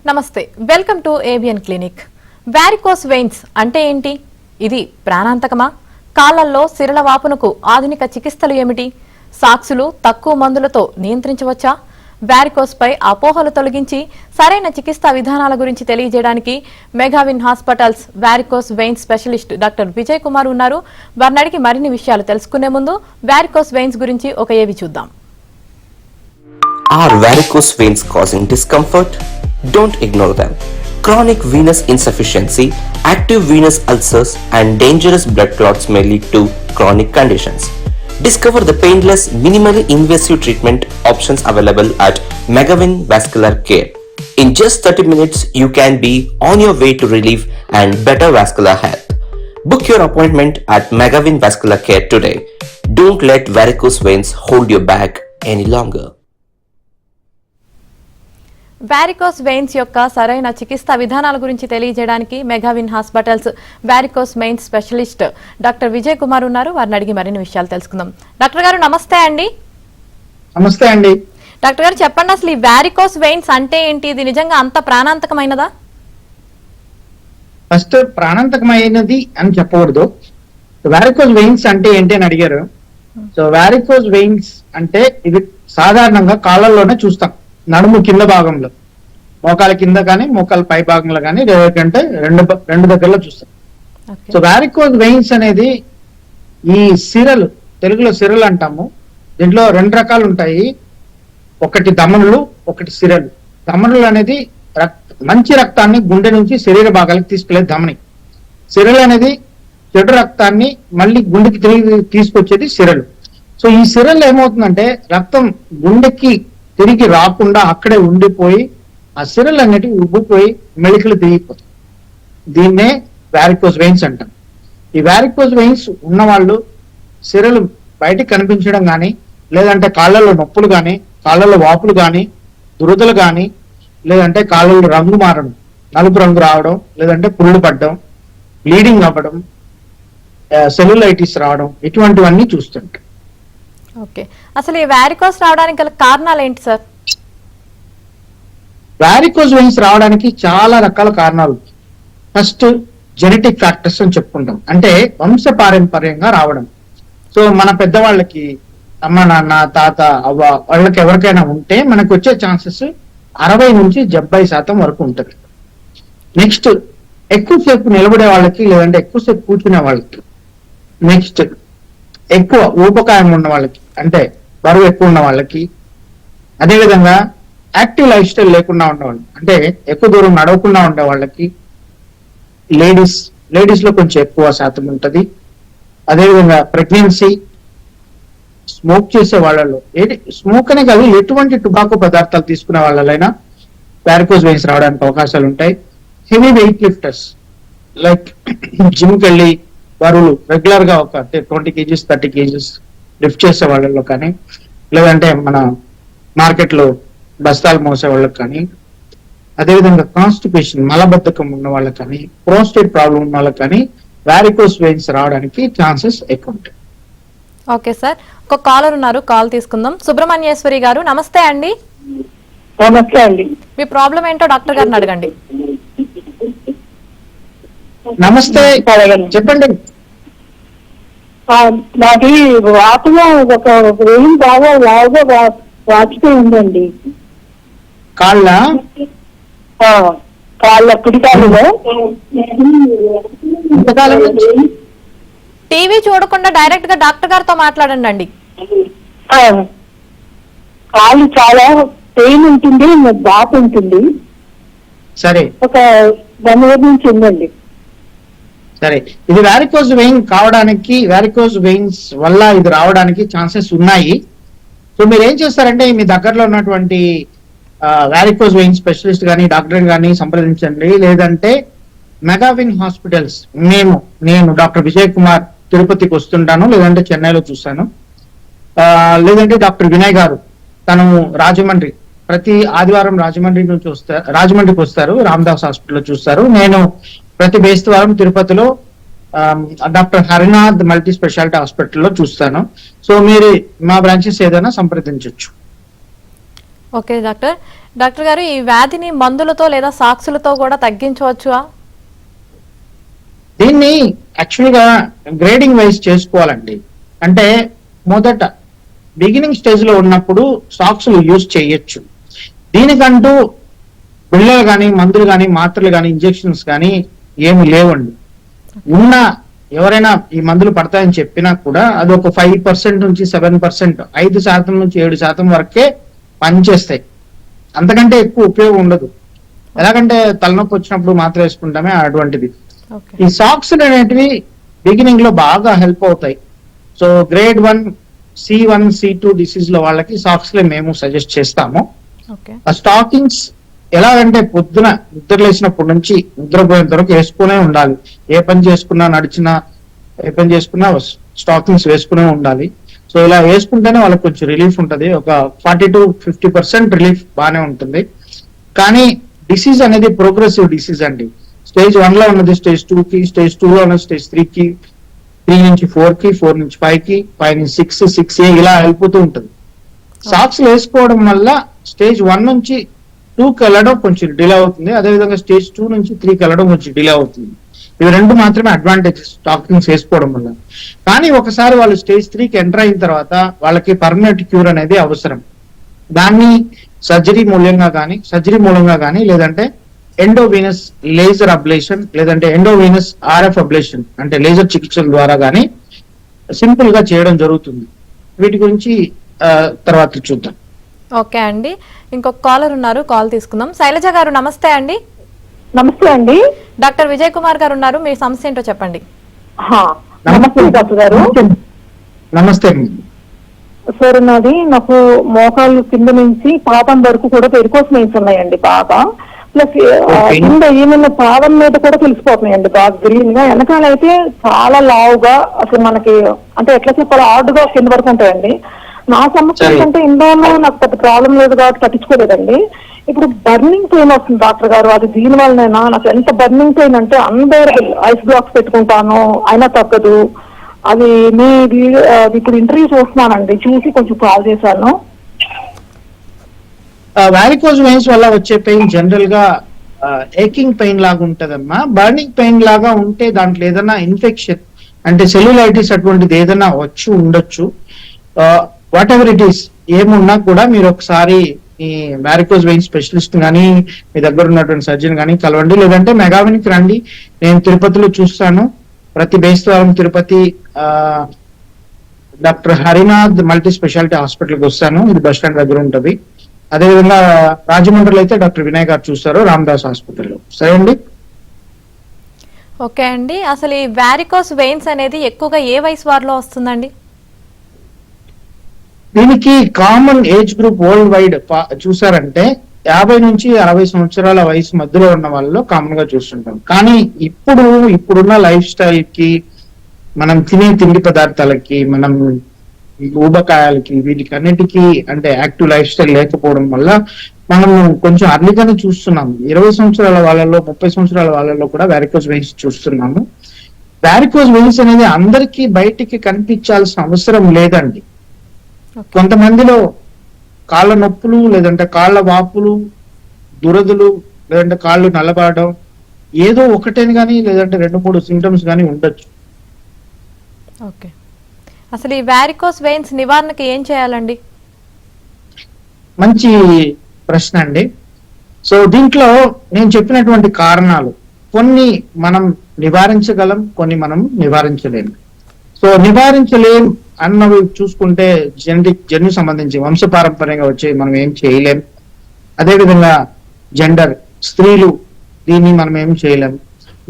నమస్తే welcome to ABN clinic. Varicose veins అంటే ఏంటి? ఇది ప్రాణాంతకమా? కాళ్ళల్లో సిరల వాపునకు ఆధునిక చికిత్సలు ఏమిటి? సాక్సులు తక్కువ మందులతో నియంత్రించవచ్చా? వారికోస్ పై అపోహలు తొలగించి సరైన చికిత్సా విధానాల గురించి తెలియజేయడానికి Megavin hospitals varicose veins specialist doctor Vijay Kumar ఉన్నారు. వారిని అడిగి మరిన్ని విషయాలు తెలుసుకునే ముందు వారికోస్ వెయిన్స్ గురించి ఒక ఏవి చూద్దాం. Are varicose veins causing discomfort? Don't ignore them. Chronic venous insufficiency, active venous ulcers, and dangerous blood clots may lead to chronic conditions. Discover the painless, minimally invasive treatment options available at Megavin Vascular Care. In just 30 minutes, you can be on your way to relief and better vascular health. Book your appointment at Megavin Vascular Care today. Don't let varicose veins hold you back any longer. Varicose veins యొక్క సరైన చికిత్సా విధానాల గురించి తెలియజేయడానికి Megavin hospitals varicose veins specialist doctor Vijay Kumar ఉన్నారు. వారిని అడిగి మరిన్ని విషయాలు తెలుసుకుందాం. డాక్టర్ గారు నమస్తే అండి. నమస్తే అండి. డాక్టర్ గారు చెప్పండి, అసలు ఈ వారికోస్ వెయిన్స్ అంటే ఏంటి? ఇది నిజంగా అంత ప్రాణాంతకమైనదా? ఫస్ట్ ప్రాణాంతకమైనది అని చెప్పకూడదు. వారికోస్ వెయిన్స్ అంటే ఏంటి అని అడిగారు. సో వారికోస్ వెయిన్స్ అంటే ఇది సాధారణంగా కాళ్ళల్లోనే చూస్తాం, నడుము కింద భాగంలో, మోకాల కింద కానీ మోకాల పై భాగంలో కానీ, లేదంటే రెండు దగ్గరలో చూస్తాం. సో వారికోస్ వెయిన్స్ అనేది ఈ సిరలు, తెలుగులో సిరలు అంటాము. దీంట్లో రెండు రకాలు ఉంటాయి, ఒకటి ధమనులు, ఒకటి సిరలు. ధమనులు అనేది మంచి రక్తాన్ని గుండె నుంచి శరీర భాగాలకు తీసుకెళ్లే ధమని. సిరలు అనేది చెడు రక్తాన్ని మళ్ళీ గుండెకి తిరిగి తీసుకొచ్చేది సిరలు. సో ఈ సిరలు ఏమవుతుందంటే రక్తం గుండెకి తిరిగి రాకుండా అక్కడే ఉండిపోయి ఆ సిరలు అనేటివి ఉబ్బిపోయి మెలికలు తిరిగిపోతాయి. దీన్నే వారికోస్ వెయిన్స్ అంటాం. ఈ వారికోస్ వెయిన్స్ ఉన్న వాళ్ళు సిరలు బయటకు కనిపించడం కానీ, లేదంటే కాళ్ళలో నొప్పులు కానీ, కాళ్ళలో వాపులు కానీ, దురదలు కానీ, లేదంటే కాళ్ళలో రంగు మారడం, నలుపు రంగు రావడం, లేదంటే పుళ్ళు పడడం, బ్లీడింగ్ అవ్వడం, సెల్యులైటిస్ రావడం, ఇటువంటివన్నీ చూస్తుంటాం. ఓకే, అసలు ఈ వారికోస్ రావడానికి గల కారణాలు ఏంటి సార్? వారికోస్ వెయిన్స్ రావడానికి చాలా రకాల కారణాలు. ఫస్ట్ జెనెటిక్ ఫ్యాక్టర్స్ అని చెప్పుకుంటాం, అంటే వంశ పారంపర్యంగా రావడం. సో మన పెద్దవాళ్ళకి, అమ్మ నాన్న తాత అవ్వ వాళ్ళకి ఎవరికైనా ఉంటే మనకు వచ్చే ఛాన్సెస్ 60 నుంచి 70% వరకు ఉంటుంది. నెక్స్ట్ ఎక్కువసేపు నిలబడే వాళ్ళకి, లేదంటే ఎక్కువసేపు కూర్చునే వాళ్ళకి. నెక్స్ట్ ఎక్కువ ఊపకాయం ఉన్న వాళ్ళకి, అంటే బరువు ఎక్కువ ఉన్న వాళ్ళకి. అదేవిధంగా యాక్టివ్ లైఫ్ స్టైల్ లేకుండా ఉండేవాళ్ళు, అంటే ఎక్కువ దూరం నడవకుండా ఉండే వాళ్ళకి. లేడీస్ లో కొంచెం ఎక్కువ శాతం ఉంటుంది. అదేవిధంగా ప్రెగ్నెన్సీ, స్మోక్ చేసే వాళ్ళలో, స్మోక్ అనే కాదు, ఎటువంటి టుబాకో పదార్థాలు తీసుకునే వాళ్ళైనా వారికోస్ వెయిన్స్ రావడానికి అవకాశాలు ఉంటాయి. హెవీ వెయిట్ లిఫ్టర్స్, లైక్ జిమ్కి వెళ్ళి బరువులు రెగ్యులర్ గా ఒక 20 kgs 30 kgs లిఫ్ట్ చేసే వాళ్ళలో కానీ, లేదంటే మన మార్కెట్ లో బస్తాలు మోసే వాళ్ళకి కానీ, అదేవిధంగా కాన్స్టిపేషన్ మలబద్ధకం ఉన్న వాళ్ళకి కానీ, ప్రోస్టేట్ ప్రాబ్లం ఉన్న వాళ్ళకి కానీ వారికోస్ వెయిన్స్ రావడానికి ఛాన్సెస్ ఎక్కువ ఉంటాయి. ఓకే సార్, ఒక కాలర్ ఉన్నారు, కాల్ తీసుకుందాం. సుబ్రహ్మణ్యేశ్వరి గారు నమస్తే అండి. నమస్తే అండి. మీ ప్రాబ్లం ఏంటో డాక్టర్ గారిని అడగండి. నమస్తే, చెప్పండి. నాకు వాటిలో ఒక వేలు బాగా లావుగా వాచిపోయి ఉందండి కాళ్ళ కుడికాళ్ళలో. టీవీ చూడకుండా డైరెక్ట్ గా డాక్టర్ గారితో మాట్లాడండి. కాళ్ళు చాలా పెయిన్ ఉంటుంది, బాధ ఉంటుంది. సరే, ఒక 1 year నుంచి ఉందండి. సరే, ఇది వారికోస్ వెయిన్ కావడానికి, వారికోస్ వెయిన్స్ వల్ల ఇది రావడానికి ఛాన్సెస్ ఉన్నాయి. సో మీరు ఏం చేస్తారంటే మీ దగ్గరలో ఉన్నటువంటి వారికోస్ వెయిన్ స్పెషలిస్ట్ కానీ డాక్టర్ కానీ సంప్రదించండి. లేదంటే మెగావిన్ హాస్పిటల్స్, నేను డాక్టర్ విజయ్ కుమార్ తిరుపతికి వస్తుంటాను, లేదంటే చెన్నైలో చూస్తాను. లేదంటే డాక్టర్ వినయ్ గారు, తను రాజమండ్రి, ప్రతి ఆదివారం రాజమండ్రికి వస్తారు, రామదాస్ హాస్పిటల్లో చూస్తారు. నేను ప్రతి బేస్తవారం తిరుపతిలో డాక్టర్ హరినాథ్ మల్టీ స్పెషాలిటీ హాస్పిటల్లో చూస్తాను. సో మీరు మా బ్రాంచెస్ ఏదైనా సంప్రదించవచ్చు. Okay doctor. డాక్టర్ గారు, ఈ వ్యాధిని మందులతో లేదా సాక్సులతో కూడా తగ్గించవచ్చా? దీన్ని యాక్చువల్ గా గ్రేడింగ్ వైజ్ చేసుకోవాలండి. అంటే మొదట బిగినింగ్ స్టేజ్ లో ఉన్నప్పుడు సాక్స్లు యూజ్ చేయొచ్చు. దీనికంటూ బిళ్ళలు కానీ, మందులు కానీ, మాత్రలు కానీ, ఇంజెక్షన్స్ కానీ ఏమి లేవండి. ఉన్న ఎవరైనా ఈ మందులు పడతాయని చెప్పినా కూడా అది ఒక 5% నుంచి 7%, 5% నుంచి 7% వరకే పనిచేస్తాయి. అంతకంటే ఎక్కువ ఉపయోగం ఉండదు. ఎలాగంటే తలనొప్పి వచ్చినప్పుడు మాత్ర వేసుకుంటామే అటువంటిది. ఓకే. ఈ సాక్స్ అనేటివి బిగినింగ్ లో బాగా హెల్ప్ అవుతాయి. So grade 1, C1, C2 disease లో వాళ్ళకి సాక్స్ మేము సజెస్ట్ చేస్తాము. ఓకే. ఆ స్టాకింగ్స్ ఎలాగంటే పొద్దున నిద్ర లేచినప్పటి నుంచి నిద్రపోయేంత వరకు వేసుకునే ఉండాలి. ఏ పని చేసుకున్నా, నడిచినా, ఏ పని చేసుకున్నా స్టాకింగ్స్ వేసుకునే ఉండాలి. సో ఇలా వేసుకుంటేనే వాళ్ళకి కొంచెం రిలీఫ్ ఉంటుంది. ఒక 40 to 50% రిలీఫ్ బాగానే ఉంటుంది. కానీ డిసీజ్ అనేది ప్రోగ్రెసివ్ డిసీజ్ అండి. స్టేజ్ 1 లో ఉన్నది స్టేజ్ 2 కి, స్టేజ్ 2 లో ఉన్నది స్టేజ్ 3 కి, 3 నుంచి 4 కి, 4 నుంచి 5 కి, 5 నుంచి 6, 6A ఇలా వెళ్ళిపోతూ ఉంటుంది. సాక్స్ వేసుకోవడం వల్ల స్టేజ్ 1 నుంచి 2కి వెళ్ళడం కొంచెం డిలే అవుతుంది. అదేవిధంగా స్టేజ్ 2 నుంచి 3కి వెళ్ళడం కొంచెం డిలే అవుతుంది. ఇవి రెండు మాత్రమే అడ్వాంటేజెస్ స్టాకింగ్స్ వేసుకోవడం వల్ల. కానీ ఒకసారి వాళ్ళు స్టేజ్ 3కి ఎంటర్ అయిన తర్వాత వాళ్ళకి పర్మనెంట్ క్యూర్ అనేది అవసరం. దాన్ని సర్జరీ మూలంగా కానీ లేదంటే ఎండోవీనస్ లేజర్ అబ్లేషన్ లేదంటే ఎండోవీనస్ RF అబ్లేషన్ అంటే లేజర్ చికిత్సల ద్వారా కానీ సింపుల్ గా చేయడం జరుగుతుంది. వీటి గురించి తర్వాత చూద్దాం. ఓకే అండి. ఇంకొక కాలర్ ఉన్నారు, కాల్ తీసుకుందాం. శైలజ గారు నమస్తే అండి. నమస్తే అండి. డాక్టర్ విజయ్ కుమార్ గారు ఉన్నారు, మీ సమస్య ఏంటో చెప్పండి. నమస్తే డాక్టర్ గారు. నమస్తే. సార్ నాకు మోకాళ్ళు కింద నుంచి పాదం వరకు కూడా వెరికోస్ వెయిన్స్ ఉన్నాయండి బాగా. ప్లస్ కింద ఏమైనా పాదం మీద కూడా తెలిసిపోతున్నాయండి బాగా గ్రీన్ గా. వెనకాల అయితే చాలా లావుగా, అసలు మనకి అంటే ఎట్లా చెప్పాలో ఆర్డుగా కింద వరకు ఉంటాయండి. నా సమస్య ఏంటంటే ఇందులో నాకు పెద్ద ప్రాబ్లం లేదు కాబట్టి పట్టించుకోలేదండి. ఇప్పుడు బర్నింగ్ పెయిన్ వస్తుంది డాక్టర్ గారు, అది దీని వల్లనేనా? నాకు ఎంత బర్నింగ్ పెయిన్ అంటే అన్బేరబుల్. ఐస్ బ్లాక్స్ పెట్టుకుంటాను అయినా తగ్గదు. అది మీ ఇప్పుడు ఇంటర్వ్యూ చూస్తున్నానండి, చూసి కొంచెం కాల్ చేశాను. వారికోజ్ వెయిన్స్ వల్ల వచ్చే పెయిన్ జనరల్ గా ఏకింగ్ పెయిన్ లాగా ఉంటదమ్మా. బర్నింగ్ పెయిన్ లాగా ఉంటే దాంట్లో ఏదైనా ఇన్ఫెక్షన్ అంటే సెల్యులైటిస్ అటువంటిది ఏదైనా వచ్చి ఉండొచ్చు. వాట్ ఎవర్ ఇట్ ఈస్, ఏమున్నా కూడా మీరు ఒకసారి ఈ వారికోజ్ వెయిన్ స్పెషలిస్ట్ కానీ మీ దగ్గర ఉన్నటువంటి సర్జన్ కానీ కలవండి. లేదంటే మెగావినికి రండి, నేను తిరుపతిలో చూస్తాను. ప్రతి బేస్తవారం Tirupati doctor Harinath multi speciality హాస్పిటల్కి వస్తాను. ఇది బస్ స్టాండ్ దగ్గర ఉంటుంది. అదేవిధంగా రాజమండ్రిలో అయితే డాక్టర్ వినయ్ గారు చూస్తారు రామదాస్ హాస్పిటల్లో. సరే అండి. ఓకే అండి. అసలు ఈ వారికోస్ వెయిన్స్ అనేది ఎక్కువగా ఏ వయసు వారిలో వస్తుందండి? దీనికి common age group world wide చూసారంటే 50 నుంచి 60 సంవత్సరాల వయసు మధ్యలో ఉన్న వాళ్ళలో కామన్ గా చూస్తుంటాం. కానీ ఇప్పుడున్న లైఫ్ స్టైల్ కి, మనం తినే తిండి పదార్థాలకి, మనం ఊబకాయాలకి, వీటికి అన్నిటికీ అంటే యాక్టివ్ లైఫ్ స్టైల్ లేకపోవడం వల్ల మనం కొంచెం అర్లీగానే చూస్తున్నాము. 20 సంవత్సరాల వాళ్ళలో, 30 సంవత్సరాల వాళ్ళలో కూడా వారికోజ్ వెయిన్స్ చూస్తున్నాము. వారికోజ్ వెయిన్స్ అనేది అందరికీ బయటికి కనిపించాల్సిన అవసరం లేదండి. కొంతమందిలో కాళ్ళ నొప్పులు, లేదంటే కాళ్ళ వాపులు, దురదలు, లేదంటే కాళ్ళు నల్లబారడం ఏదో ఒకటేని కానీ లేదంటే 2-3 సింటమ్స్ కానీ ఉండొచ్చు. ఓకే. అసలు ఈ వారికోస్ వెయిన్స్ నివారణకి ఏం చేయాలండి? మంచి ప్రశ్న అండి. సో దీంట్లో నేను చెప్పినటువంటి కారణాలు కొన్ని మనం నివారించగలం, కొన్ని మనం నివారించలేము. సో నివారించలేం అన్నవి చూసుకుంటే జన్యు సంబంధించి వంశపారంపర్యంగా వచ్చే మనం ఏం చేయలేం. అదేవిధంగా జెండర్, స్త్రీలు, దీన్ని మనం ఏం చేయలేం.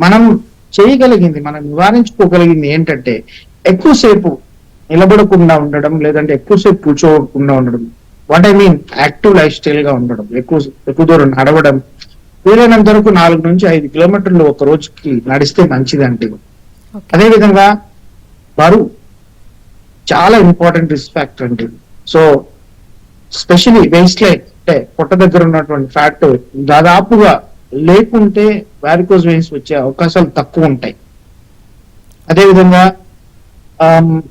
మనం చేయగలిగింది, మనం నివారించుకోగలిగింది ఏంటంటే ఎక్కువసేపు నిలబడకుండా ఉండడం, లేదంటే ఎక్కువసేపు కూర్చోకుండా ఉండడం. What I mean active life style గా ఉండడం, ఎక్కువ దూరం నడవడం, వీలైనంత వరకు 4 నుంచి 5 కిలోమీటర్లు ఒక రోజుకి నడిస్తే మంచిదండి. అదేవిధంగా బరువు చాలా ఇంపార్టెంట్ రిస్క్ ఫ్యాక్టర్ అండి. సో స్పెషలీ వేస్ట్ లైన్ అంటే పొట్ట దగ్గర ఉన్నటువంటి ఫ్యాట్ దాదాపుగా లేకుంటే వారికోజ్ వెయిన్స్ వచ్చే అవకాశాలు తక్కువ ఉంటాయి. అదేవిధంగా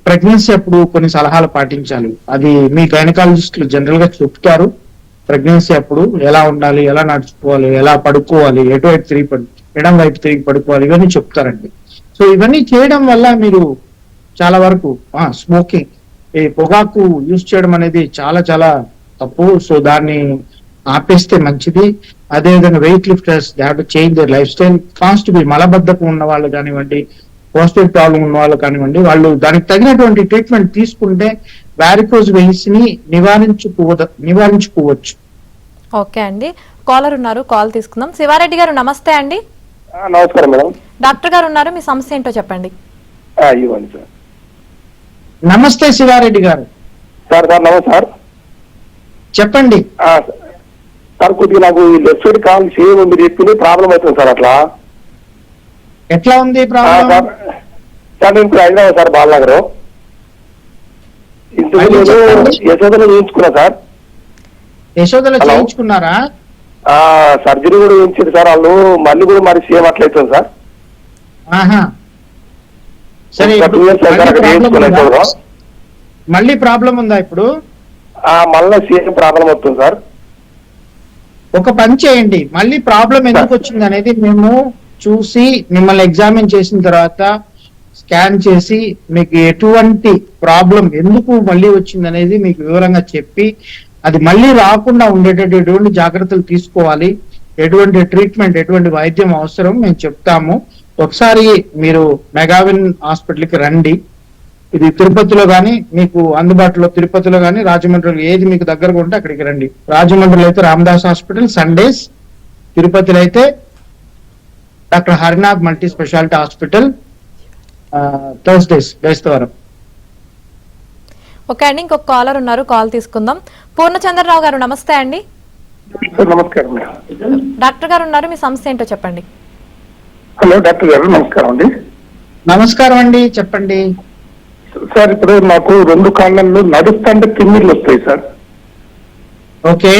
ప్రెగ్నెన్సీ అప్పుడు కొన్ని సలహాలు పాటించాలి. అది మీ గైనకాలజిస్టులు జనరల్ గా చెప్తారు. ప్రెగ్నెన్సీ అప్పుడు ఎలా ఉండాలి, ఎలా నడుచుకోవాలి, ఎలా పడుకోవాలి, ఎటువైపు ఎడం వైపు తిరిగి పడుకోవాలి, ఇవన్నీ చెప్తారండి. సో ఇవన్నీ చేయడం వల్ల మీరు చాలా వరకు స్మోకింగ్, ఈ పొగాకు యూజ్ చేయడం అనేది చాలా చాలా తప్పు. సో దాన్ని ఆపేస్తే మంచిది. అదేవిధంగా weight lifters they have to change their lifestyle. కాన్స్టిబుల్ మలబద్ధకం ఉన్న వాళ్ళు కానివ్వండి, పోస్టేట్ ప్రాబ్లం ఉన్న వాళ్ళు కానివ్వండి, వాళ్ళు దానికి తగినటువంటి ట్రీట్మెంట్ తీసుకుంటే వారికోజ్ వెయిన్స్ ని నివారించుకోవచ్చు. ఓకే అండి, కాలర్ ఉన్నారు, కాల్ తీసుకుందాం. శివారెడ్డి గారు నమస్తే అండి. నమస్కారం మేడం. డాక్టర్ గారు ఉన్నారు, మీ సమస్య ఏంటో చెప్పండి. ఇవ్వండి సార్. నమస్తే శివారెడ్డి గారు. సార్ సార్ నమస్తే సార్. చెప్పండి సార్. కొద్దిగా నాకు లెఫ్ట్ సైడ్ కాల్ సేమ్ మీరు చెప్పింది ప్రాబ్లం అవుతుంది సార్. అట్లా ఎట్లా ఉంది ప్రాబ్లం? సార్ నేను ఇప్పుడు హైదరాబాద్ సార్, బాలనగర్. ఇంతకు యశోదలో చేయించుకున్నా సార్. యశోదలో చేయించుకున్నారా? సర్జరీ కూడా చేయించారు సార్ వాళ్ళు. మళ్ళీ కూడా మరి సేమ్ అట్లయితుంది సార్. సరే, మళ్ళీ ప్రాబ్లం ఉందా ఇప్పుడు? మళ్ళీ సేమ్ ప్రాబ్లం వస్తుంది సార్. ఒక పని చేయండి, మళ్ళీ ప్రాబ్లం ఎందుకు వచ్చింది అనేది మేము చూసి మిమ్మల్ని ఎగ్జామిన్ చేసిన తర్వాత స్కాన్ చేసి మీకు ఎటువంటి ప్రాబ్లం ఎందుకు మళ్ళీ వచ్చింది అనేది మీకు వివరంగా చెప్పి అది మళ్ళీ రాకుండా ఉండేటటువంటి జాగ్రత్తలు తీసుకోవాలి, ఎటువంటి ట్రీట్మెంట్, ఎటువంటి వైద్యం అవసరం మేము చెప్తాము. ఒకసారి మీరు మెగావిన్ హాస్పిటల్కి రండి. ఇది తిరుపతిలో కానీ మీకు అందుబాటులో, తిరుపతిలో కానీ రాజమండ్రిలో ఏది మీకు దగ్గరగా ఉంటే అక్కడికి రండి. రాజమండ్రిలో అయితే రామదాస్ హాస్పిటల్ సండేస్, తిరుపతిలో అయితే doctor Harinath multi speciality hospital Thursdays, బేస్తవారం. ఓకే అండి, ఇంకొక కాలర్ ఉన్నారు, కాల్ తీసుకుందాం. పూర్ణచంద్రరావు గారు నమస్తే అండి. నమస్కారం. డాక్టర్ గారు ఉన్నారు, మీ సమస్య ఏంటో చెప్పండి. హలో డాక్టర్ గారు, నమస్కారం అండి. నమస్కారం అండి, చెప్పండి. సార్ ఇప్పుడు నాకు 2 కాళ్ళల్లో నడుస్తుంటే తిమ్మిర్లు వస్తాయి సార్. ఓకే.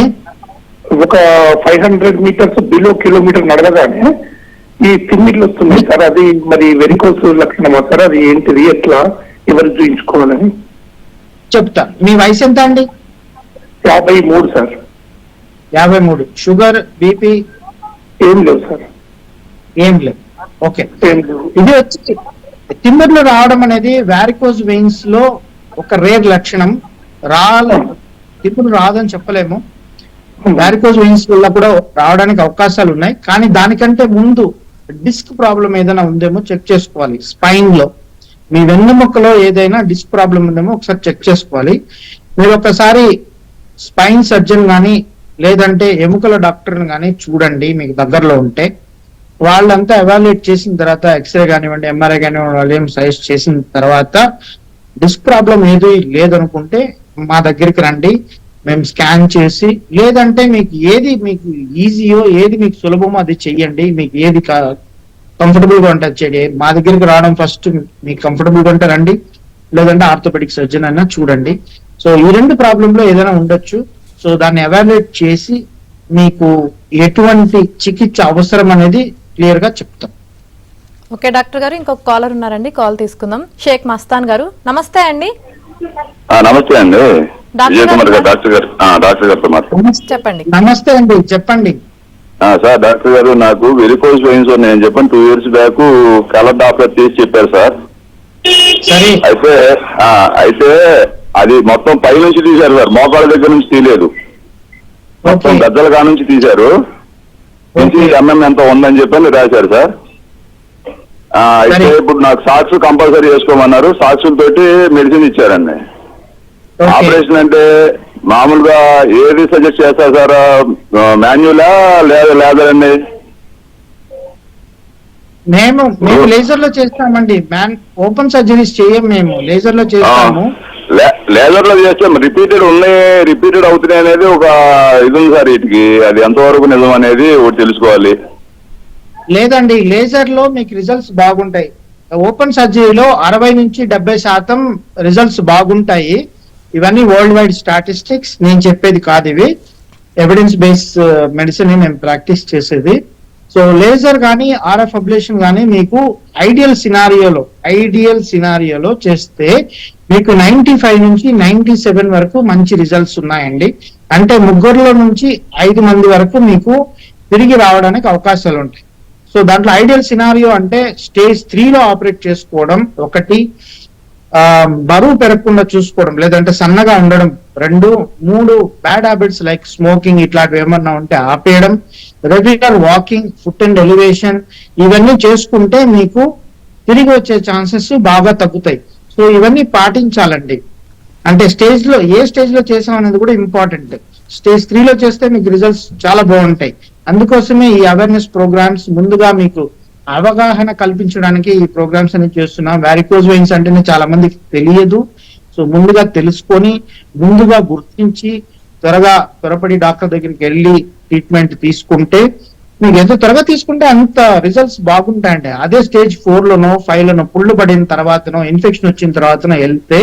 ఒక 500 మీటర్స్ బిలో కిలోమీటర్ నడవగానే ఈ తిమ్మిర్లు వస్తున్నాయి సార్. అది మరి వెరికోస్ లక్షణమా సార్? అది ఏంటిది, ఎట్లా, ఎవరు చూయించుకోవాలని? చెప్తా. మీ వయసు ఎంత అండి? 53 సార్. 53. షుగర్, బీపీ ఏం లేవు సార్. ఏం లేదు. ఓకే. ఏం లేవు. ఇది వచ్చి తిమ్మిర్లు రావడం అనేది వారికోజ్ వెయిన్స్ లో ఒక రేర్ లక్షణం. తిమ్మిర్లు రాదని చెప్పలేము, వారికోజ్ వెయిన్స్ వల్ల కూడా రావడానికి అవకాశాలు ఉన్నాయి. కానీ దానికంటే ముందు డిస్క్ ప్రాబ్లం ఏదైనా ఉందేమో చెక్ చేసుకోవాలి. స్పైన్ లో, మీ వెన్నెముకలో ఏదైనా డిస్క్ ప్రాబ్లం ఉందేమో ఒకసారి చెక్ చేసుకోవాలి. మీరు ఒకసారి స్పైన్ సర్జన్ కానీ లేదంటే ఎముకల డాక్టర్ని కానీ చూడండి మీకు దగ్గరలో ఉంటే. వాళ్ళంతా ఎవాల్యుయేట్ చేసిన తర్వాత ఎక్స్రే కానివ్వండి, ఎంఆర్ఐ కానివ్వండి, వాళ్ళు ఏం సజెస్ట్ చేసిన తర్వాత డిస్క్ ప్రాబ్లం ఏది లేదనుకుంటే మా దగ్గరికి రండి, మేము స్కాన్ చేసి, లేదంటే మీకు ఏది మీకు ఈజీయో, ఏది మీకు సులభమో అది చెయ్యండి. మీకు ఏది కంఫర్టబుల్ గా ఉంటుంది చేయండి. మా దగ్గరికి రావడం ఫస్ట్ మీకు కంఫర్టబుల్ గా ఉంటే రండి, లేదంటే ఆర్థోపెడిక్ సర్జన్ అయినా చూడండి. సో ఈ 2 ప్రాబ్లంలో ఏదైనా ఉండొచ్చు. సో దాన్ని ఎవాల్యుయేట్ చేసి మీకు ఎటువంటి చికిత్స అవసరం అనేది క్లియర్ గా చెప్తాం. ఓకే డాక్టర్ గారు, ఇంకొక కాలర్ ఉన్నారండి, కాల్ తీసుకుందాం. షేక్ మస్తాన్ గారు నమస్తే అండి. నమస్తే అండి. డాక్టర్ గారు చెప్పండి. నమస్తే అండి, చెప్పండి. సార్ డాక్టర్ గారు, నాకు వెరికోజ్ వెయిన్స్ నేను చెప్పాను 2 years బ్యాక్ కలర్ డాక్టర్ తీసి చెప్పారు సార్. సరే. అయితే అది మొత్తం పై నుంచి తీశారు సార్, మోకాళ్ళ దగ్గర నుంచి తీయలేదు, మొత్తం గద్దల కా నుంచి తీశారు. ఎంఎం ఎంత ఉందని చెప్పని రాశారు సార్. అయితే ఇప్పుడు నాకు సాక్స్ కంపల్సరీ వేసుకోమన్నారు, సాక్సుల తోటి మెడిసిన్ ఇచ్చారండి. ఆపరేషన్ అంటే మామూలుగా ఏది సజెస్ట్ చేస్తారు సార్, మాన్యువలా లేదండి? మేము లేజర్ లో చేస్తామండి, ఓపెన్ సర్జరీస్ చేయం, మేము లేజర్ లో చేస్తాము. లేజర్ లో చేస్తే రిపీటెడ్ అవుతున్నాయి అనేది ఒక ఇది ఉంది సార్ వీటికి, అది ఎంతవరకు నిజం అనేది ఒకటి తెలుసుకోవాలి. లేదండి, లేజర్ లో మీకు రిజల్ట్స్ బాగుంటాయి. ఓపెన్ సర్జరీలో 60 నుంచి 70% రిజల్ట్స్ బాగుంటాయి. ఇవన్నీ వరల్డ్ వైడ్ స్టాటిస్టిక్స్, నేను చెప్పేది కాదు, ఇవి ఎవిడెన్స్ బేస్డ్ మెడిసిన్ మేము ప్రాక్టీస్ చేసేది. సో లేజర్ కానీ ఆర్ఎఫ్ అబ్లేషన్ కానీ మీకు ఐడియల్ సినారియోలో చేస్తే మీకు 95 నుంచి 97 వరకు మంచి రిజల్ట్స్ ఉన్నాయండి. అంటే ముగ్గురులో నుంచి 5 మంది వరకు మీకు తిరిగి రావడానికి అవకాశాలు ఉంటాయి. సో దాంట్లో ఐడియల్ సినారియో అంటే స్టేజ్ 3లో ఆపరేట్ చేసుకోవడం ఒకటి, బరువు పెరగకుండా చూసుకోవడం, లేదంటే సన్నగా ఉండడం 2, 3 బ్యాడ్ హ్యాబిట్స్ లైక్ స్మోకింగ్ ఇట్లాంటివి ఏమన్నా ఉంటే ఆపేయడం, regular walking, foot and elevation ఇవన్నీ చేసుకుంటే మీకు తిరిగి వచ్చే ఛాన్సెస్ బాగా తగ్గుతాయి. సో ఇవన్నీ పాటించాలండి. అంటే ఏ స్టేజ్ లో చేసాం అనేది కూడా ఇంపార్టెంట్. స్టేజ్ 3లో చేస్తే మీకు రిజల్ట్స్ చాలా బాగుంటాయి. అందుకోసమే ఈ అవేర్నెస్ ప్రోగ్రామ్స్ ముందుగా మీకు అవగాహన కల్పించడానికి ఈ ప్రోగ్రామ్స్ అనేది చేస్తున్నాం. వారికోజ్ వెయిన్స్ అంటేనే చాలా మందికి తెలియదు. సో ముందుగా తెలుసుకొని ముందుగా గుర్తించి త్వరపడి డాక్టర్ దగ్గరికి వెళ్ళి ట్రీట్మెంట్ తీసుకుంటే మీకు ఎంత త్వరగా తీసుకుంటే అంత రిజల్ట్స్ బాగుంటాయండి. అదే స్టేజ్ 4లోనో 5లోనో పుళ్ళు పడిన తర్వాతనో ఇన్ఫెక్షన్ వచ్చిన తర్వాతనో వెళ్తే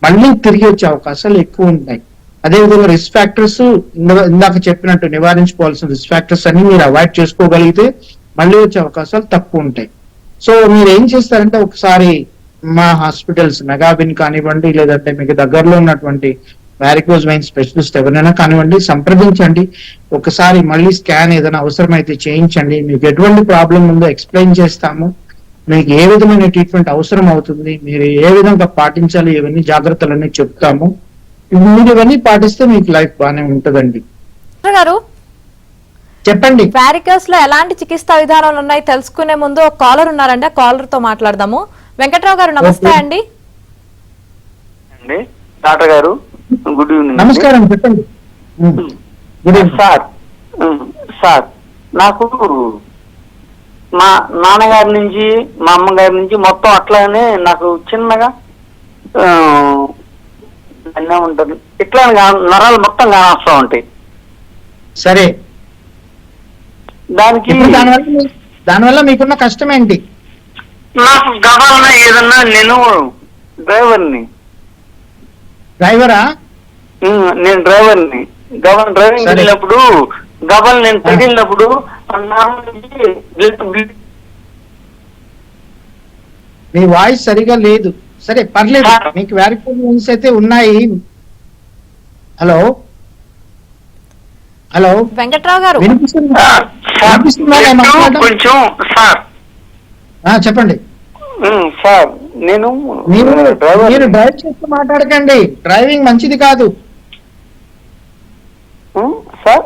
మళ్ళీ తిరిగి వచ్చే అవకాశాలు ఎక్కువ ఉంటాయి. అదేవిధంగా రిస్క్ ఫ్యాక్టర్స్ ఇందాక చెప్పినట్టు నివారించుకోవాల్సిన రిస్క్ ఫ్యాక్టర్స్ అన్ని మీరు అవాయిడ్ చేసుకోగలిగితే మళ్ళీ వచ్చే అవకాశాలు తక్కువ ఉంటాయి. సో మీరు ఏం చేస్తారంటే ఒకసారి మా హాస్పిటల్స్ మెగాబిన్ కానివ్వండి, లేదంటే మీకు దగ్గరలో ఉన్నటువంటి వారికోజ్ వెయిన్ స్పెషలిస్ట్ ఎవరైనా కానివ్వండి సంప్రదించండి. ఒకసారి మళ్ళీ స్కాన్ ఏదైనా అవసరమైతే చేయించండి. మీకు ఎటువంటి ప్రాబ్లం ఉందో ఎక్స్ప్లెయిన్ చేస్తాము. మీకు ఏ విధమైన ట్రీట్మెంట్ అవసరం అవుతుంది, మీరు ఏ విధంగా పాటించాలి, ఇవన్నీ జాగ్రత్తలన్నీ చెప్తాము. మీరు ఇవన్నీ పాటిస్తే మీకు లైఫ్ బాగానే ఉంటుందండి. గారు చెప్పండి. వారికోస్ లో ఎలాంటి చికిత్సా విధానాలు ఉన్నాయి తెలుసుకునే ముందు ఒక కాలర్ ఉన్నారండి, ఆ కాలర్ తో మాట్లాడదాము. వెంకట్రావు గారు నమస్తే అండి. డాక్టర్ గారు గుడ్ ఈవినింగ్. నమస్కారం, చెప్పండి. గుడ్ ఈవినింగ్ సార్ నాకు మా నాన్నగారి నుంచి మా అమ్మగారి నుంచి మొత్తం అట్లానే నాకు చిన్నగా ఉంటుంది, ఇట్లా నరాలు మొత్తం కానొస్తా ఉంటాయి. సరే, దానివల్ల మీకున్న కష్టం ఏంటి? నాకు గబాలన ఏదన్నా నేను డ్రైవర్ని. డ్రైవరా? నేను డ్రైవర్ని. డ్రైవింగ్ వెళ్ళినప్పుడు గబాలు నేను తగిలినప్పుడు మీ వాయిస్ సరిగా లేదు. సరే పర్లేదు, మీకు వారికోజ్ వెయిన్స్ అయితే ఉన్నాయి. హలో హలో వెంకట్రావు గారు వినిపిస్తుందా? కొంచెం సార్ చెప్పండి. సార్ నేను మీరు డ్రైవ్ చేస్తూ మాట్లాడకండి, డ్రైవింగ్ మంచిది కాదు. సార్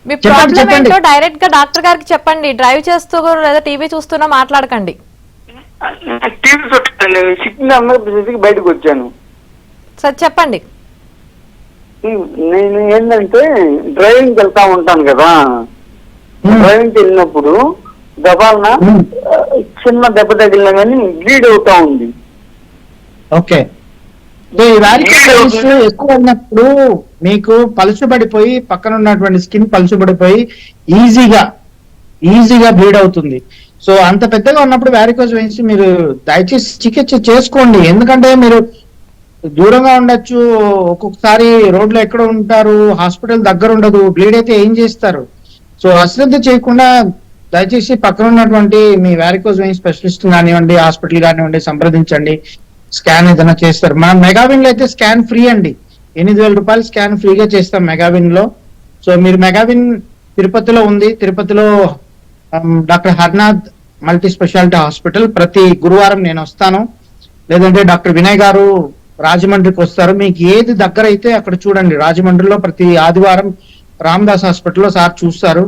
మీ ప్రాబ్లం ఏంటో డైరెక్ట్ గా డాక్టర్ గారికి చెప్పండి. డ్రైవ్ చేస్తూ లేదా టీవీ చూస్తున్నా మాట్లాడకండి. టీవీ చుట్టండి, సిగ్నల్ బయటకు వచ్చాను. సార్ చెప్పండి. నేను ఏంటంటే డ్రైవింగ్ వెళ్తా ఉంటాను కదా, డ్రైవింగ్ వెళ్ళినప్పుడు దబాలన చిన్న దెబ్బ తగిలినా కానీ బ్లీడ్ అవుతా ఉంది. ఓకే, ఎక్కువ ఉన్నప్పుడు మీకు పలుచబడిపోయి పక్కన ఉన్నటువంటి స్కిన్ పలుచబడిపోయి ఈజీగా బ్లీడ్ అవుతుంది. సో అంత పెద్దగా ఉన్నప్పుడు వారికోజ్ వెయిన్స్ మీరు దయచేసి చికిత్స చేసుకోండి. ఎందుకంటే మీరు దూరంగా ఉండొచ్చు, ఒక్కొక్కసారి రోడ్లో ఎక్కడ ఉంటారు, హాస్పిటల్ దగ్గర ఉండదు, బ్లీడ్ అయితే ఏం చేస్తారు? సో అశ్రద్ధ చేయకుండా దయచేసి పక్కన ఉన్నటువంటి మీ వారికోజ్ వెయిన్ స్పెషలిస్ట్ కానివ్వండి, హాస్పిటల్ కానివ్వండి సంప్రదించండి. స్కాన్ ఏదైనా చేస్తారు. మనం మెగావిన్ లో అయితే స్కాన్ ఫ్రీ అండి, 8,000 రూపాయలు స్కాన్ ఫ్రీగా చేస్తాం మెగావిన్ లో. సో మీరు మెగావిన్ తిరుపతిలో ఉంది, తిరుపతిలో doctor Harnath multi speciality hospital. ప్రతి గురువారం నేను వస్తాను, లేదంటే డాక్టర్ వినయ్ గారు రాజమండ్రికి వస్తారు. మీకు ఏది దగ్గర అయితే అక్కడ చూడండి. రాజమండ్రిలో ప్రతి ఆదివారం రామదాస్ హాస్పిటల్లో సార్ చూస్తారు.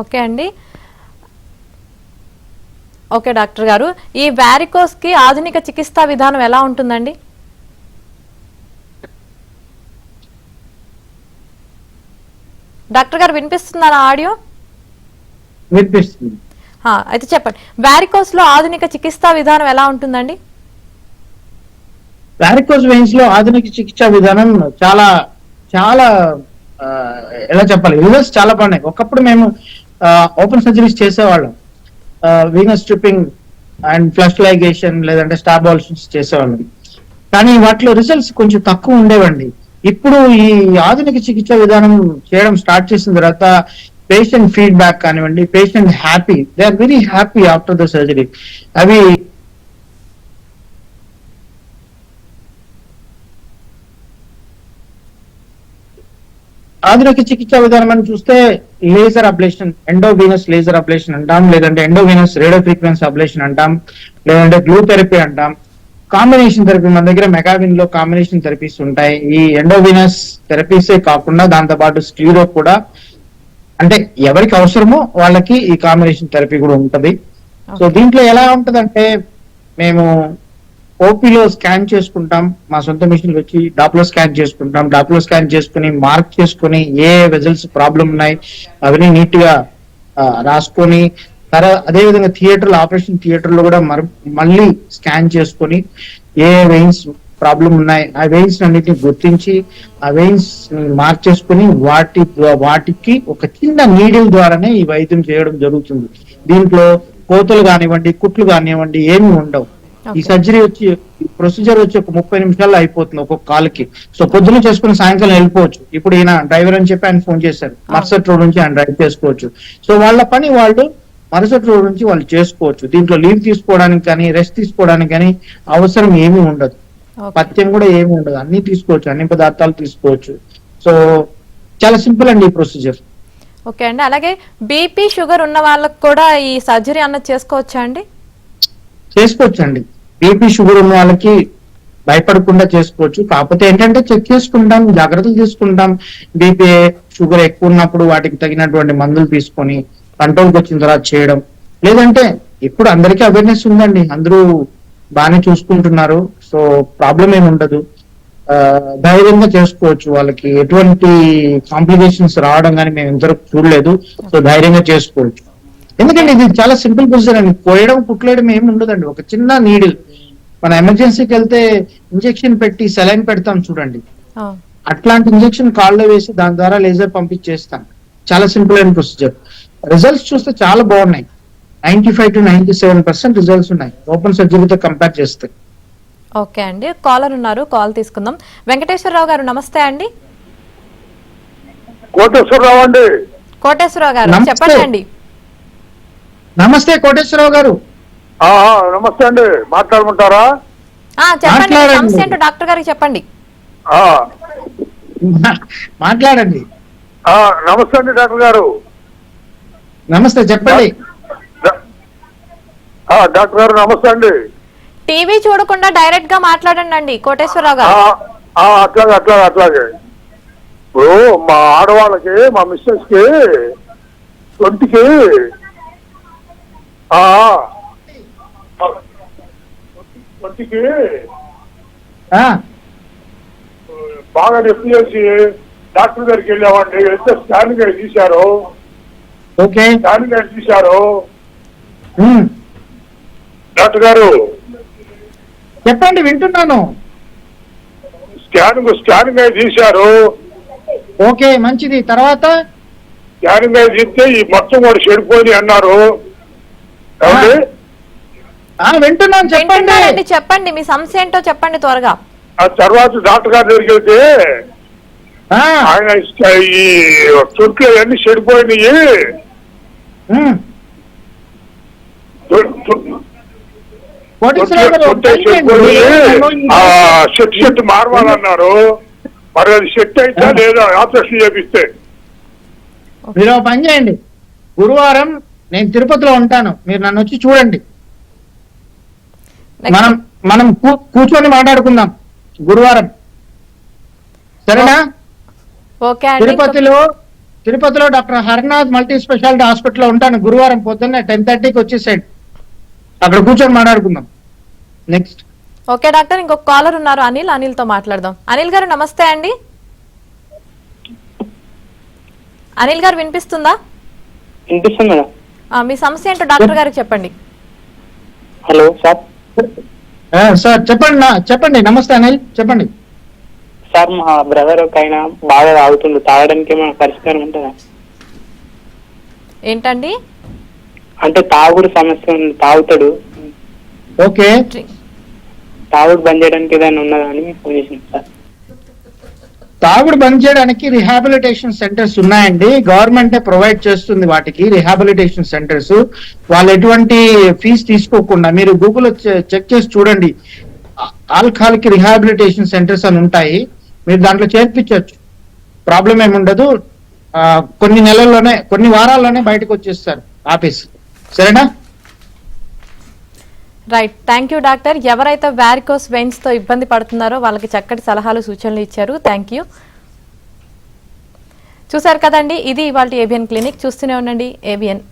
ఓకే అండి. ఓకే డాక్టర్ గారు, ఈ వారికోస్ కి ఆధునిక చికిత్సా విధానం ఎలా ఉంటుందండి? డాక్టర్ గారు వినిపిస్తుందా ఆడియో? వినిపిస్తుంది. అయితే చెప్పండి, వారికోస్ లో ఆధునిక చికిత్సా విధానం ఎలా ఉంటుందండి? వారికోజ్ వెయిన్స్ లో ఆధునిక చికిత్సా విధానం చాలా చాలా ఎలా చెప్పాలి, రిజల్ట్స్ చాలా బాగున్నాయి. ఒకప్పుడు మేము ఓపెన్ సర్జరీస్ చేసేవాళ్ళం, Venus stripping and flush ligation లేదంటే స్టాబాల్స్ చేసేవాళ్ళం. కానీ వాటిలో రిజల్ట్స్ కొంచెం తక్కువ ఉండేవండి. ఇప్పుడు ఈ ఆధునిక చికిత్స విధానం చేయడం స్టార్ట్ చేసిన తర్వాత పేషెంట్ ఫీడ్బ్యాక్ కానివ్వండి, patient happy, they are very happy after the surgery. అవి ఆధునిక చికిత్సా విధానం అని చూస్తే laser ablation, endovenous laser ablation అంటాం, లేదంటే ఎండోవీనస్ రేడియో ఫ్రీక్వెన్సీ అబ్లేషన్ అంటాం, లేదంటే గ్లూ థెరపీ అంటాం. కాంబినేషన్ థెరపీ, మన దగ్గర మెగావిన్ లో కాంబినేషన్ థెరపీస్ ఉంటాయి. ఈ ఎండోవీనస్ థెరపీసే కాకుండా దాంతో పాటు స్టీరో కూడా, అంటే ఎవరికి అవసరమో వాళ్ళకి ఈ కాంబినేషన్ థెరపీ కూడా ఉంటది. సో దీంట్లో ఎలా ఉంటదంటే, మేము ఓపీలో స్కాన్ చేసుకుంటాం, మా సొంత మిషన్లు వచ్చి డాప్లో స్కాన్ చేసుకుంటాం. డాప్లో స్కాన్ చేసుకుని మార్క్ చేసుకుని ఏ వెజల్స్ ప్రాబ్లం ఉన్నాయి అవన్నీ నీట్ గా రాసుకొని, అదే విధంగా ఆపరేషన్ థియేటర్ లో కూడా మళ్ళీ స్కాన్ చేసుకొని ఏ వెయిన్స్ ప్రాబ్లం ఉన్నాయి ఆ వెయిన్స్ అన్నిటిని గుర్తించి ఆ వెయిన్స్ మార్క్ చేసుకుని వాటికి ఒక చిన్న నీడిల్ ద్వారానే ఈ వైద్యం చేయడం జరుగుతుంది. దీంట్లో కోతలు కానివ్వండి, కుట్లు కానివ్వండి ఏమి ఉండవు. ఈ సర్జరీ వచ్చి ప్రొసీజర్ వచ్చి ఒక 30 నిమిషాల్లో అయిపోతుంది ఒక్కొక్క కాలుకి. సో పొద్దున చేసుకుని సాయంకాలం వెళ్ళిపోవచ్చు. ఇప్పుడు ఈయన డ్రైవర్ అని చెప్పి ఆయన ఫోన్ చేశారు, మరుసటి రోజు నుంచి ఆయన డ్రైవ్ చేసుకోవచ్చు. సో వాళ్ళ పని వాళ్ళు మరుసటి రోజు నుంచి వాళ్ళు చేసుకోవచ్చు. దీంట్లో లీవ్ తీసుకోవడానికి కానీ రెస్ట్ తీసుకోవడానికి కానీ అవసరం ఏమీ ఉండదు. పథ్యం కూడా ఏమి ఉండదు, అన్ని తీసుకోవచ్చు, అన్ని పదార్థాలు తీసుకోవచ్చు. సో చాలా సింపుల్ అండి ఈ ప్రొసీజర్. ఓకే అండి. అలాగే బీపీ షుగర్ ఉన్న వాళ్ళకి కూడా ఈ సర్జరీ అన్నది చేసుకోవచ్చా అండి? చేసుకోవచ్చు అండి. బీపీ షుగర్ ఉన్న వాళ్ళకి భయపడకుండా చేసుకోవచ్చు. కాకపోతే ఏంటంటే చెక్ చేసుకుంటాం, జాగ్రత్తలు తీసుకుంటాం. బీపీ షుగర్ ఎక్కువ ఉన్నప్పుడు వాటికి తగినటువంటి మందులు తీసుకొని కంట్రోల్కి వచ్చిన తర్వాత చేయడం. లేదంటే ఇప్పుడు అందరికీ అవేర్నెస్ ఉందండి, అందరూ బాగానే చూసుకుంటున్నారు. సో ప్రాబ్లం ఏమి ఉండదు, ధైర్యంగా చేసుకోవచ్చు. వాళ్ళకి ఎటువంటి కాంప్లికేషన్స్ రావడం కానీ మేము ఇంతవరకు చూడలేదు. సో ధైర్యంగా చేసుకోవచ్చు. ఎందుకంటే ఇది చాలా సింపుల్ ప్రొసీజర్ అండి. కోయడం కుట్లేయడం ఏమి ఉండదండి. ఒక చిన్న నీడిల్, మన ఎమర్జెన్సీకి వెళ్తే ఇంజెక్షన్ పెట్టి సెలైన్ పెడతాం చూడండి, అట్లాంటి ఇంజెక్షన్ కాల్లో వేసి దాని ద్వారా లేజర్ పంపించేస్తాం. చాలా సింపుల్ అయిన ప్రొసీజర్. రిజల్ట్స్ చూస్తే చాలా బాగున్నాయి. 95 to 97% రిజల్ట్స్ ఉన్నాయి ఓపెన్ సర్జరీతో కంపేర్ చేస్తే. ఓకే అండి, కాలర్ ఉన్నారు, కాల్ తీసుకుందాం. వెంకటేశ్వరరావు గారు నమస్తే అండి. కోటేశ్వరరావు అండి. కోటేశ్వరరావు గారు చెప్పండి అండి. నమస్తే కోటేశ్వరరావు గారు. నమస్తే అండి, మాట్లాడమంటారా? చెప్పండి, సమస్య ఏంటో డాక్టర్ గారికి చెప్పండి. మాట్లాడండి. నమస్తే అండి డాక్టర్ గారు. నమస్తే, చెప్పండి. డాక్టర్ గారు నమస్తే అండి. టీవీ చూడకుండా డైరెక్ట్ గా మాట్లాడండి అండి కోటేశ్వరరావు గారు. అట్లాగే ఇప్పుడు మా ఆడవాళ్ళకి, మా మిస్సెస్ కి ఒంటికి బాగా నొప్పి చేసి డాక్టర్ దగ్గరికి వెళ్ళామండి. వెళ్తే స్కానింగ్ అయి తీశారు. ఓకే, స్కానింగ్ అయి తీశారు. డాక్టర్ గారు చెప్పండి, వింటున్నాను. స్కానింగ్ అయి తీశారు. ఓకే, మంచిది. తర్వాత స్కానింగ్ అయి తీస్తే ఈ మొత్తం కూడా చెడిపోయి అన్నారు. వింటున్నాను, చెప్పండి. చెప్పండి మీ సమస్య ఏంటో చెప్పండి త్వరగా. ఆ తర్వాత డాక్టర్ గారి దగ్గరికి వెళ్తే ఆయన ఈ చుట్లు అన్ని చెడిపోయినాయి, షెట్ మారవాలన్నారు. మరి అది షెట్ అయితే లేదా ఆపరేషన్ చేపిస్తే? మీరు పని చేయండి, గురువారం నేను తిరుపతిలో ఉంటాను, మీరు నన్ను వచ్చి చూడండి. మనం కూర్చొని మాట్లాడుకుందాం గురువారం, సరేనా? తిరుపతిలో డాక్టర్ హరినాథ్ మల్టీ స్పెషాలిటీ హాస్పిటల్లో ఉంటాను. గురువారం పొద్దున్నే 10:30కి వచ్చేసేయండి, అక్కడ కూర్చొని మాట్లాడుకుందాం. నెక్స్ట్. ఓకే డాక్టర్, ఇంకొక కాలర్ ఉన్నారు అనిల్ తో మాట్లాడదాం. అనిల్ గారు నమస్తే అండి. అనిల్ గారు వినిపిస్తుందా? వినిపిస్తుంది మేడం. మీ సమస్య ఏంటో డాక్టర్ గారికి చెప్పండి. Hello sir. సార్ చెప్పండి. నమస్తే అనిల్, చెప్పండి. సార్ మా బ్రదర్ ఒక ఆయన బాగా తాగుతుండు, తాగడానికి ఏమైనా పరిష్కారం ఉంటుందా? ఏంటండి? అంటే తాగుడు సమస్య ఉంది, తాగుతాడు. ఓకే, తాగుడు బంద్ చేయడానికి ఏదైనా ఉన్నదా అని ఫోన్ చేసింది సార్. తాగుడు బంద్ చేయడానికి రిహాబిలిటేషన్ సెంటర్స్ ఉన్నాయండి. గవర్నమెంటే ప్రొవైడ్ చేస్తుంది వాటికి రిహాబిలిటేషన్ సెంటర్స్. వాళ్ళు ఎటువంటి ఫీజు తీసుకోకుండా, మీరు గూగుల్లో చెక్ చేసి చూడండి, ఆల్కహాలిక్ రిహాబిలిటేషన్ సెంటర్స్ అని ఉంటాయి, మీరు దాంట్లో చేర్పించవచ్చు. ప్రాబ్లం ఏముండదు. కొన్ని నెలల్లోనే, కొన్ని వారాల్లోనే బయటకు వచ్చేస్తారు ఆపేసి. సరేనా? Right, thank you doctor. ఎవరైతే వారికోస్ వెయిన్స్ తో ఇబ్బంది పడుతున్నారో వాళ్ళకి చక్కటి సలహాలు సూచనలు ఇచ్చారు. Thank you. చూసారు కదండి, ఇది ఇవాళ ఏబిఎన్ క్లినిక్. చూస్తూనే ఉండండి ఏబిఎన్.